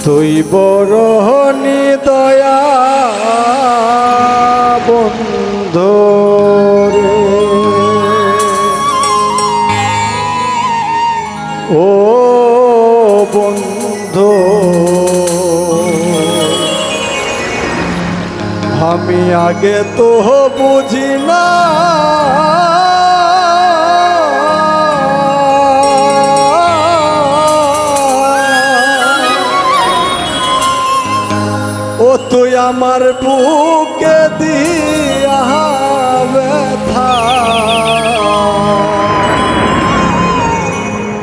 তুই বড় দয়া বন্ধু রে, ও বন্ধু আমি আগে তো বুঝি না ও তুই আমার বুকে দিয়া ব্যথা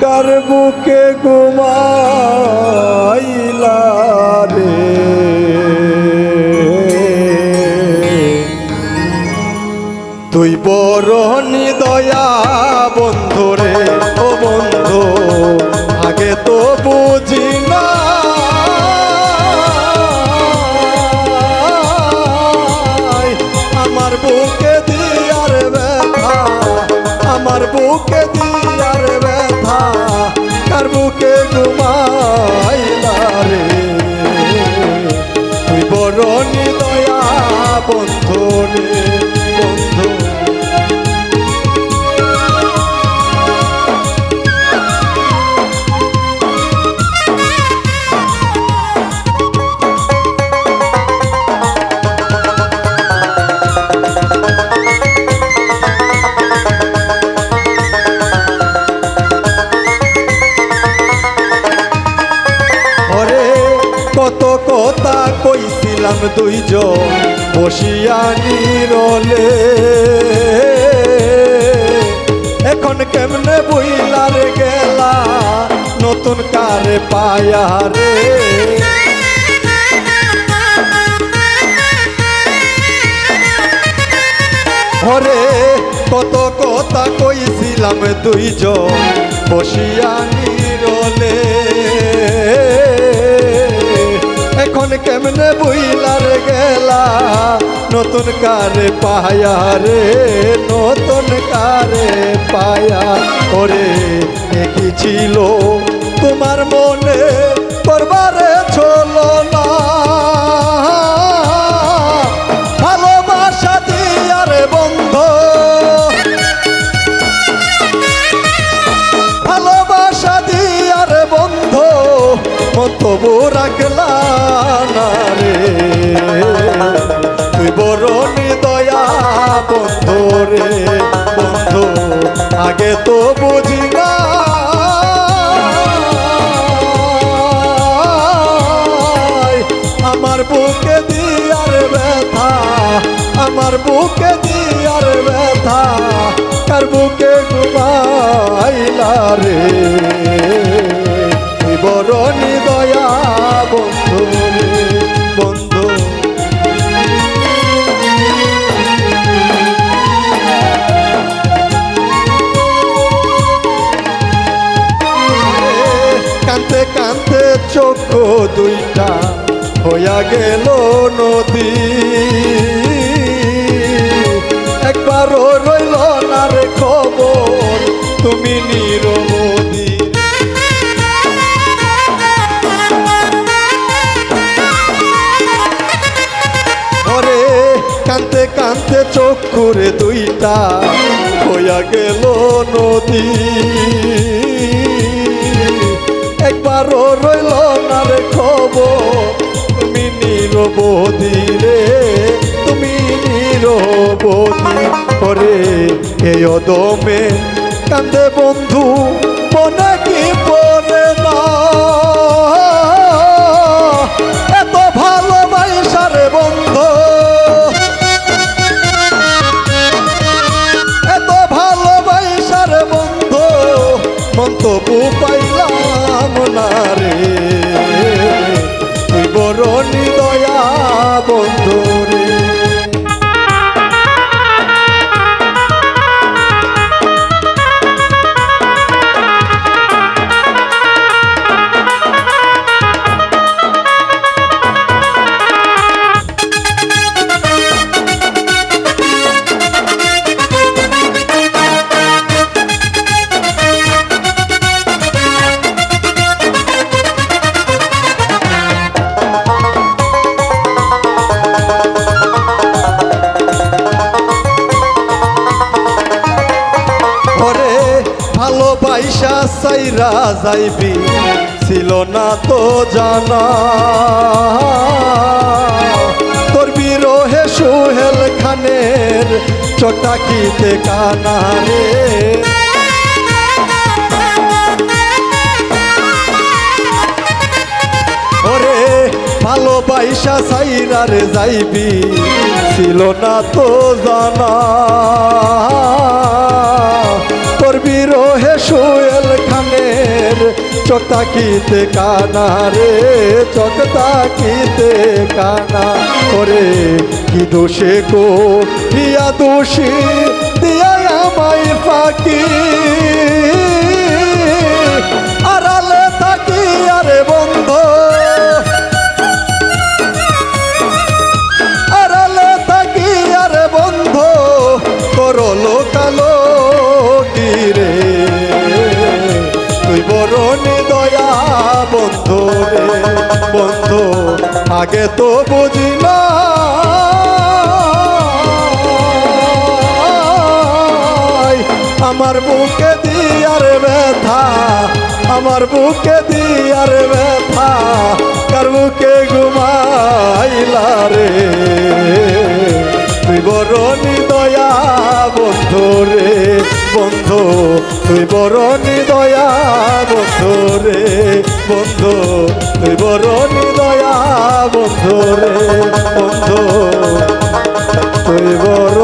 কার বুকে ঘুমাইলা রে, তুই বড় দয়া বন্ধু রে, ও বন্ধু আগে তো বুঝি না আমার বুকে দিয়ার ব্যথা, আমার বুকে দিয়ার ব্যথা কার বুকে ঘুমাইলা রে, তুই বড় দয়া বন্ধু রে, বন্ধু কত কথা কইছিলাম দুইজন বসিয়া নীরলে, এখন কেমনে বইলার গেলা নতুন কারে পায়া রে, ওরে কত কথা কইছিলাম দুইজন বসিয়া নীরলে, এখন কেমনে বইলার গেলা নতুন কারে পায়া রে, নতুন কারে পায়া, ওরে একই ছিল তোমার মনে করবারে চলো না ভালোবাসা দিয়ার বন্ধু, ভালোবাসা দিয়ার বন্ধু মন তবু রাখলা না রে, তুই বড় দয়া বন্ধু রে, বন্ধু আগে তো বুঝি না আমার বুকে দিয়ার ব্যথা, আমার বুকে দিয়ার ব্যথা কার বুকে ঘুমাইলা রে, তুই বড় দয়া বন্ধু রে, বন্ধু কাঁদতে কাঁদতে চোখ দুইটা হইয়া গেল নদী, একবারও রইল না রে খবর তুমি নিরবধি, ওরে কাঁদতে কাঁদতে চক্ষুরে দুইটা হইয়া গেল নদী, একবারও রইল না রে খবর তুমি নিরবধি রে, তুমি নিরবধি, ওরে এই অদমে কান্দে বন্ধু মনে কি পড়ে না এত ভালোবাসা রে বন্ধু, এত ভালোবাসা রে বন্ধু মন তবু পাইলাম না রে, তুই বড় দয়া বন্ধু রে। ভালোবাসা সাইরা যাইবি ছিল না তো জানা তোর বিরহে সোহেল খানের চটাকিতে কানা রে ওরে ভালোবাসা সাইরার যাইবি ছিল না তো জানা তোর বিরহে সোহেল খানের চোখ তাকিতে কানা রে চোখ তাকিতে কানা ওরে কি দোষে গো দিয়া দোষী দিয়া আমায় ফাঁকি আড়ালে থাকি আরে বন্ধ আড়ালে থাকি আরে বন্ধ করলো কালো রে তুই বড় দয়া বন্ধু রে বন্ধু আগে তো বুঝি না আমার বুকে দিয়ার ব্যথা আমার বুকে দিয়ার ব্যথা কার বুকে ঘুমাইলা রে তুই বড় দয়া বন্ধু রে বন্ধু তুই বড় দয়া বন্ধু রে বন্ধু তুই বড় দয়া বন্ধু রে বন্ধু তুই বড়